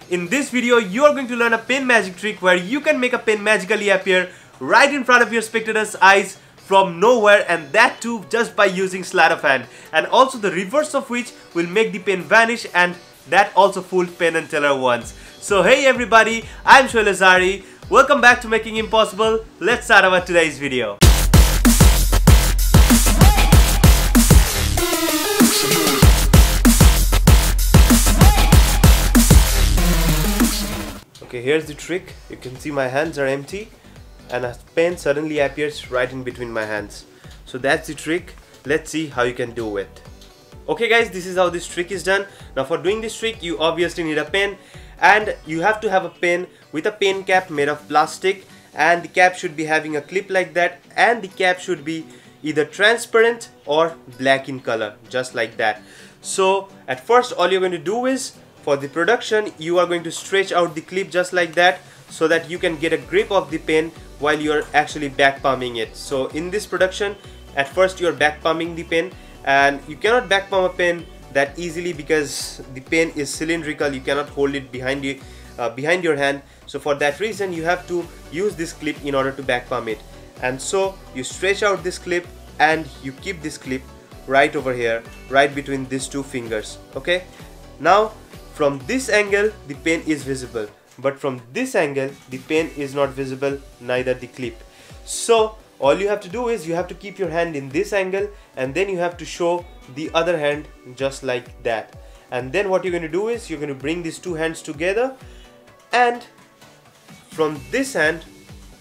In this video, you are going to learn a pen magic trick where you can make a pen magically appear right in front of your spectator's eyes from nowhere, and that too just by using sleight of hand, and also the reverse of which will make the pen vanish, and that also fooled Penn and Teller once. So hey everybody, I'm Shoail Azari. Welcome back to Making Impossible. Let's start our today's video. Okay, here's the trick. You can see my hands are empty and a pen suddenly appears right in between my hands. So that's the trick. Let's see how you can do it. Okay guys, this is how this trick is done. Now for doing this trick, you obviously need a pen, and you have to have a pen with a pen cap made of plastic, and the cap should be having a clip like that, and the cap should be either transparent or black in color, just like that. So at first all you're going to do is, for the production, you are going to stretch out the clip just like that so that you can get a grip of the pen while you are actually back palming it. So in this production, at first you are back palming the pen, and you cannot back palm a pen that easily because the pen is cylindrical. You cannot hold it behind your hand. So for that reason, you have to use this clip in order to back palm it. And so you stretch out this clip and you keep this clip right over here, right between these two fingers. Okay. Now from this angle the pen is visible, but from this angle the pen is not visible, neither the clip. So all you have to do is you have to keep your hand in this angle, and then you have to show the other hand just like that. And then what you're going to do is you're going to bring these two hands together, and from this hand,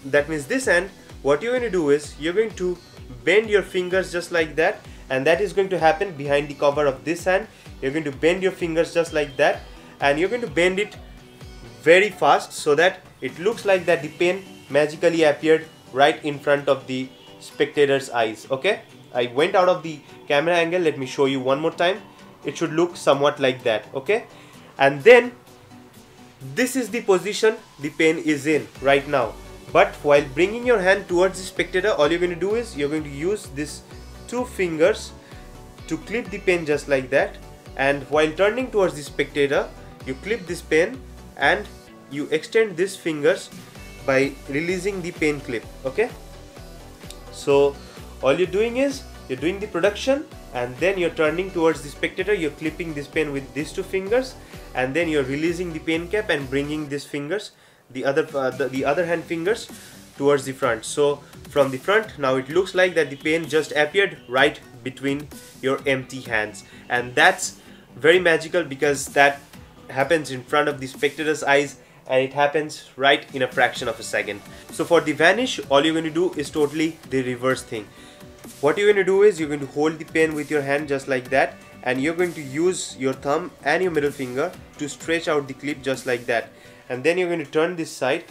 that means this hand, what you're going to do is you're going to bend your fingers just like that, and that is going to happen behind the cover of this hand. You're going to bend your fingers just like that, and you're going to bend it very fast so that it looks like that the pen magically appeared right in front of the spectator's eyes. Okay, I went out of the camera angle. Let me show you one more time. It should look somewhat like that. Okay, and then this is the position the pen is in right now. But while bringing your hand towards the spectator, all you're going to do is you're going to use these two fingers to clip the pen just like that, and while turning towards the spectator, you clip this pen and you extend these fingers by releasing the pen clip. Okay, so all you're doing is you're doing the production, and then you're turning towards the spectator, you're clipping this pen with these two fingers, and then you're releasing the pen cap and bringing these fingers, the other hand fingers, towards the front. So from the front, now it looks like that the pen just appeared right between your empty hands, and that's very magical because that happens in front of the spectator's eyes, and it happens right in a fraction of a second. So for the vanish, all you're going to do is totally the reverse thing. What you're going to do is you're going to hold the pen with your hand just like that, and you're going to use your thumb and your middle finger to stretch out the clip just like that, and then you're going to turn this side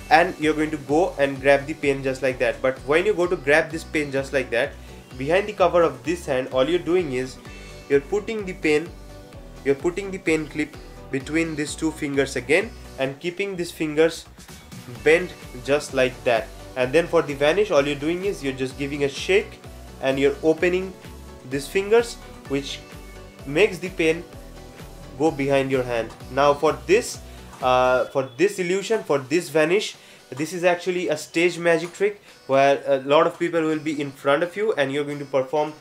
and you're going to go and grab the pen just like that. But when you go to grab this pen just like that, behind the cover of this hand, all you're doing is you're putting the pen clip between these two fingers again, and keeping these fingers bent just like that. And then for the vanish, all you're doing is you're just giving a shake and you're opening these fingers, which makes the pen go behind your hand. Now for this illusion, for this vanish, this is actually a stage magic trick where a lot of people will be in front of you and you're going to perform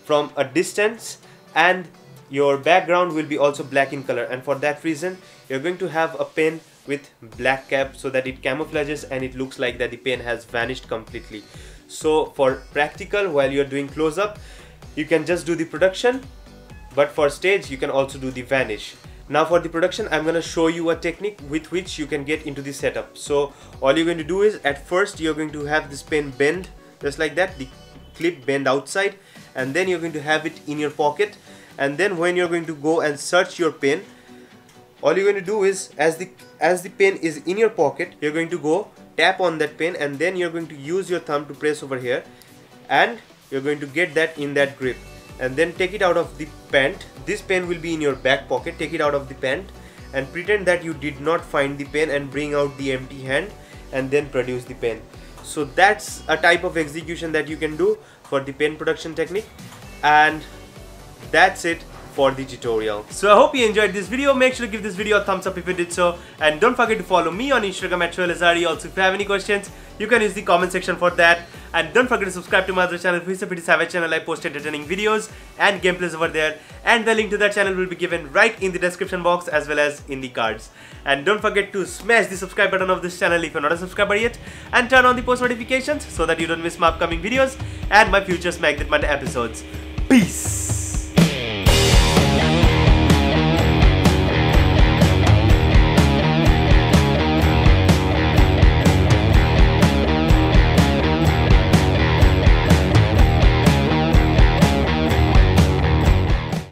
from a distance, and your background will be also black in color, and for that reason you're going to have a pen with black cap so that it camouflages and it looks like that the pen has vanished completely. So for practical, while you're doing close-up, you can just do the production, but for stage you can also do the vanish. Now for the production, I'm going to show you a technique with which you can get into the setup. So all you're going to do is at first you're going to have this pen bend just like that, the clip bend outside, and then you're going to have it in your pocket. And then when you're going to go and search your pen, all you're going to do is as the pen is in your pocket, you're going to go tap on that pen, and then you're going to use your thumb to press over here, and you're going to get that in that grip, and then take it out of the pant. This pen will be in your back pocket. Take it out of the pant and pretend that you did not find the pen, and bring out the empty hand and then produce the pen. So that's a type of execution that you can do for the pen production technique, and that's it for the tutorial. So I hope you enjoyed this video. Make sure to give this video a thumbs up if you did so, and don't forget to follow me on Instagram at Shoail Azari. Also, if you have any questions, you can use the comment section for that, and don't forget to subscribe to my other channel, Future Pretty Savage channel. I post entertaining videos and gameplays over there, and the link to that channel will be given right in the description box as well as in the cards. And don't forget to smash the subscribe button of this channel if you're not a subscriber yet, and turn on the post notifications so that you don't miss my upcoming videos and my future Smack That Monday episodes. Peace!